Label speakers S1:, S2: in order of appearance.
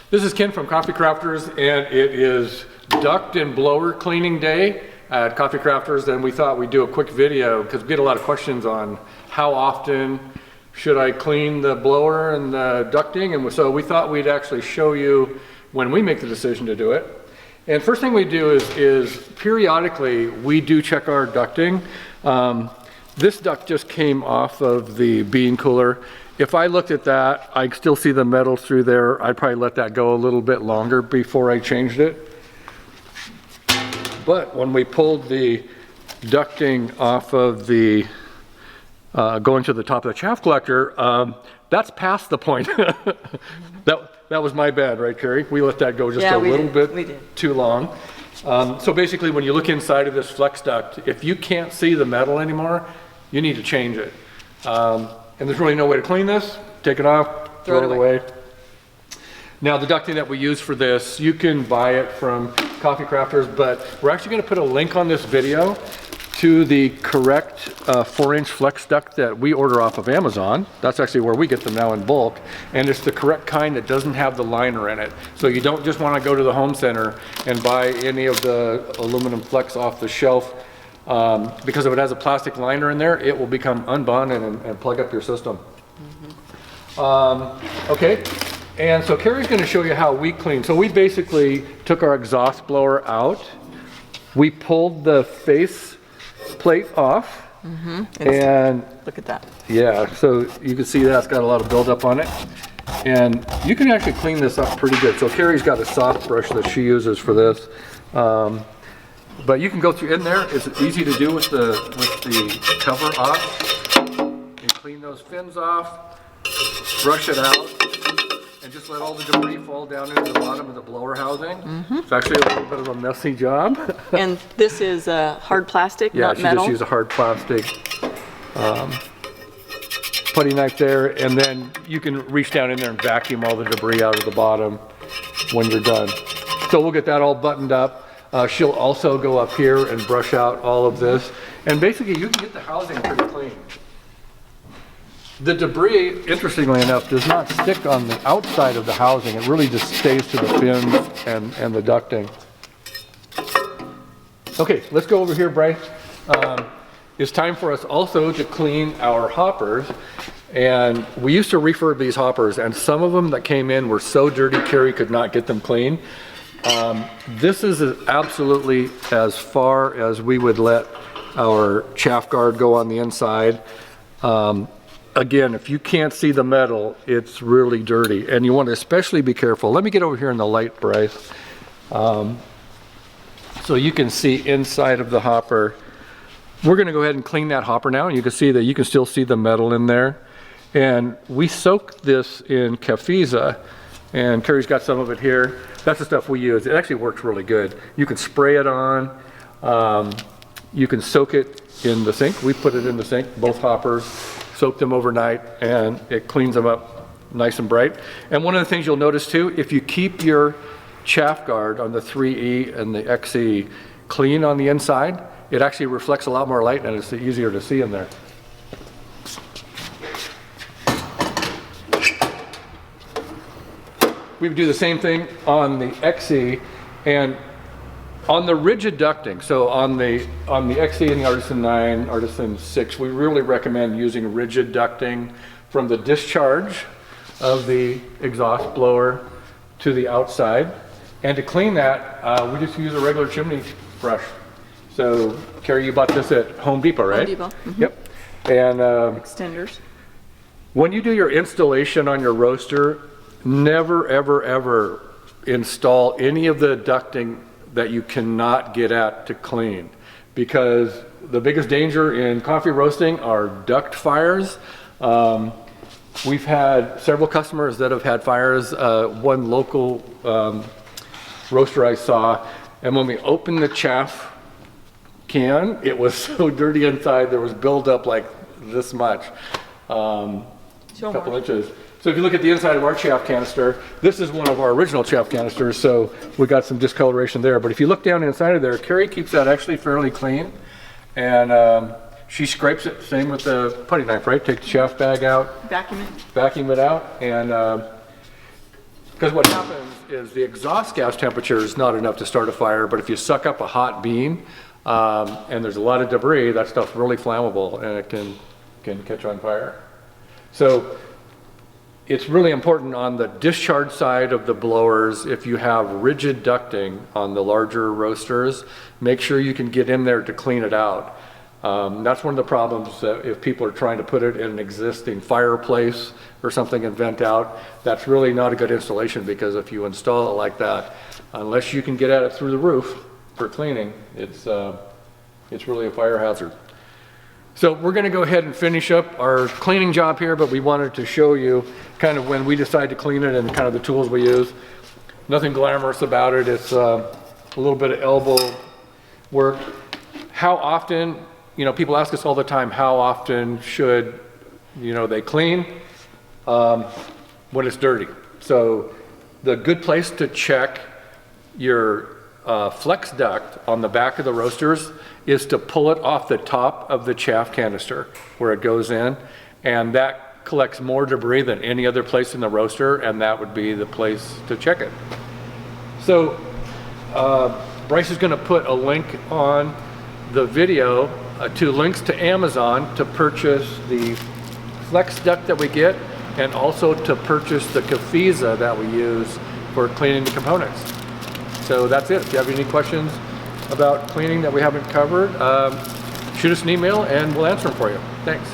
S1: This is Ken from Coffee Crafters, and it is duct and blower cleaning day at Coffee Crafters, and we thought we'd do a quick video because we get a lot of questions on how often should I clean the blower and the ducting, and so we thought we'd actually show you when we make the decision to do it. And first thing we do is periodically we do check our ducting. This duct just came off of the bean cooler. If I looked at that, I still see the metal through there. I'd probably let that go a little bit longer before I changed it. But when we pulled the ducting off of the, going to the top of the chaff collector, that's past the point. That was my bad, right, Carrie? We let that go just a little bit too long. So basically, when you look inside of this flex duct, if you can't see the metal anymore, you need to change it. And there's really no way to clean this. Take it off, throw it away. Now the ducting that we use for this, you can buy it from Coffee Crafters, but we're actually going to put a link on this video to the correct 4-inch flex duct that we order off of Amazon. That's actually where we get them now in bulk, and it's the correct kind that doesn't have the liner in it. So you don't just want to go to the home center and buy any of the aluminum flex off the shelf. Because if it has a plastic liner in there, it will become unbonded and plug up your system. Okay, and so Carrie's going to show you how we clean. So we basically took our exhaust blower out. We pulled the face plate off. And
S2: look at that.
S1: Yeah, so you can see that's got a lot of buildup on it. And you can actually clean this up pretty good. So Carrie's got a soft brush that she uses for this. But you can go through in there. It's easy to do with the cover off. And clean those fins off, brush it out, and just let all the debris fall down into the bottom of the blower housing. It's actually a little bit of a messy job.
S2: And this is hard plastic, not metal?
S1: Yeah, she just used a hard plastic putty knife there, and then you can reach down in there and vacuum all the debris out of the bottom when you're done. So we'll get that all buttoned up. She'll also go up here and brush out all of this. And basically you can get the housing pretty clean. The debris, interestingly enough, does not stick on the outside of the housing. It really just stays to the fins and the ducting. Okay, let's go over here, Bryce. It's time for us also to clean our hoppers. And we used to refurb these hoppers, and some of them that came in were so dirty Carrie could not get them clean. This is absolutely as far as we would let our chaff guard go on the inside. Again, if you can't see the metal, it's really dirty, and you want to especially be careful. Let me get over here in the light, Bryce, so you can see inside of the hopper. We're going to go ahead and clean that hopper now, and you can see that you can still see the metal in there. And we soak this in Cafiza, and Carrie's got some of it here. That's the stuff we use. It actually works really good. You can spray it on. You can soak it in the sink. We put it in the sink, both hoppers, soak them overnight, and it cleans them up nice and bright. And one of the things you'll notice too, if you keep your chaff guard on the 3E and the XE clean on the inside, it actually reflects a lot more light and it's easier to see in there. We would do the same thing on the XE and on the rigid ducting. So on the XE and the Artisan 9, Artisan 6, we really recommend using rigid ducting from the discharge of the exhaust blower to the outside. And to clean that, we just use a regular chimney brush. So Carrie, you bought this at Home Depot, right?
S2: Home Depot.
S1: Yep. And
S2: extenders.
S1: When you do your installation on your roaster, never, ever, ever install any of the ducting that you cannot get at to clean, because the biggest danger in coffee roasting are duct fires. We've had several customers that have had fires. One local roaster I saw, and when we opened the chaff can, it was so dirty inside, there was buildup like this much, a couple inches. So if you look at the inside of our chaff canister, this is one of our original chaff canisters, so we got some discoloration there. But if you look down inside of there, Carrie keeps that actually fairly clean, and she scrapes it, same with the putty knife, right? Take the chaff bag out,
S2: vacuum it
S1: out, and Because what happens is the exhaust gas temperature is not enough to start a fire, but if you suck up a hot beam, and there's a lot of debris, that stuff's really flammable and it can catch on fire. So it's really important on the discharge side of the blowers, if you have rigid ducting on the larger roasters, make sure you can get in there to clean it out. That's one of the problems if people are trying to put it in an existing fireplace or something and vent out. That's really not a good installation, because if you install it like that, unless you can get at it through the roof for cleaning, it's really a fire hazard. So we're going to go ahead and finish up our cleaning job here, but we wanted to show you kind of when we decide to clean it and kind of the tools we use. Nothing glamorous about it. It's a little bit of elbow work. How often, people ask us all the time, how often should, they clean? When it's dirty. So the good place to check your flex duct on the back of the roasters is to pull it off the top of the chaff canister where it goes in, and that collects more debris than any other place in the roaster, and that would be the place to check it. So Bryce is going to put a link on the video to links to Amazon to purchase the flex duct that we get, and also to purchase the Cafiza that we use for cleaning the components. So that's it. If you have any questions about cleaning that we haven't covered, shoot us an email and we'll answer them for you. Thanks.